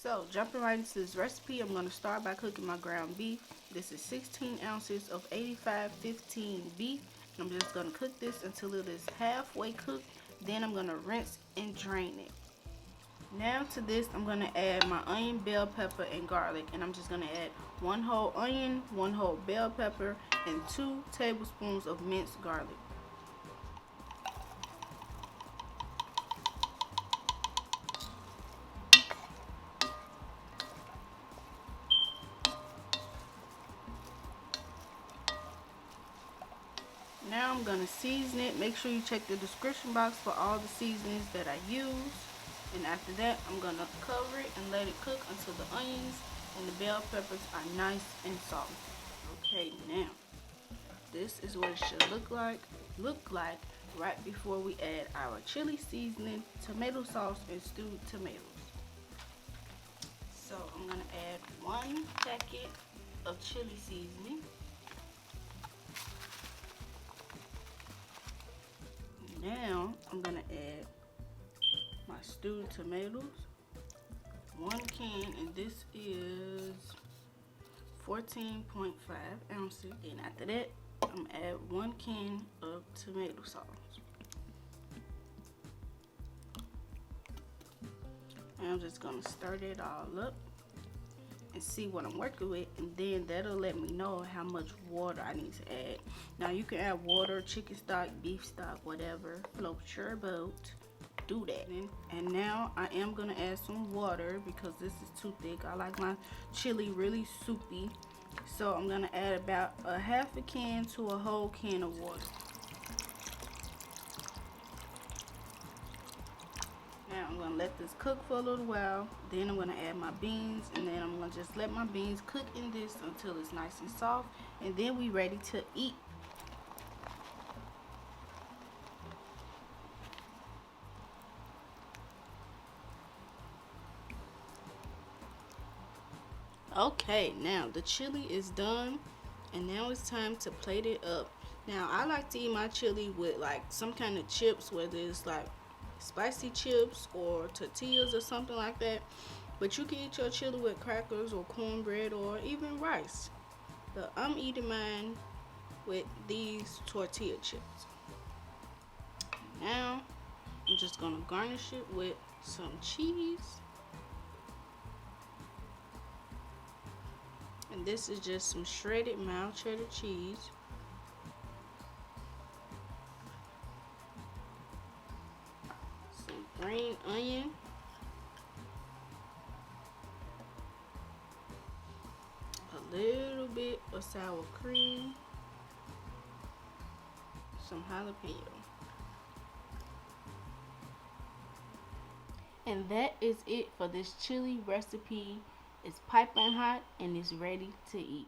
So jumping right into this recipe, I'm going to start by cooking my ground beef. This is 16 ounces of 85/15 beef. I'm just going to cook this until it is halfway cooked. Then I'm going to rinse and drain it. Now to this, I'm going to add my onion, bell pepper, and garlic. And I'm just going to add 1 whole onion, 1 whole bell pepper, and 2 tablespoons of minced garlic. Now I'm going to season it. Make sure you check the description box for all the seasonings that I use. And after that, I'm going to cover it and let it cook until the onions and the bell peppers are nice and soft. Okay, now this is what it should look like right before we add our chili seasoning, tomato sauce, and stewed tomatoes. So I'm going to add 1 packet of chili seasoning. Now I'm going to add my stewed tomatoes, 1 can, and this is 14.5 ounces. And after that, I'm going to add 1 can of tomato sauce. And I'm just going to stir it all up and see what I'm working with, and then that'll let me know how much water I need to add. Now you can add water, chicken stock, beef stock, whatever floats your boat. Do that. And now I am gonna add some water because this is too thick. I like my chili really soupy, so I'm gonna add about a half a can to a whole can of water. Now I'm gonna let this cook for a little while. Then I'm gonna add my beans, and then I'm gonna just let my beans cook in this until it's nice and soft, and then we ready to eat. Okay, now the chili is done, and now it's time to plate it up. Now I like to eat my chili with like some kind of chips, whether it's like spicy chips or tortillas or something like that. But you can eat your chili with crackers or cornbread or even rice. But I'm eating mine with these tortilla chips. Now I'm just gonna garnish it with some cheese. And this is just some shredded mild cheddar cheese. Some green onion. A little bit of sour cream. Some jalapeno. And that is it for this chili recipe. It's piping hot and it's ready to eat.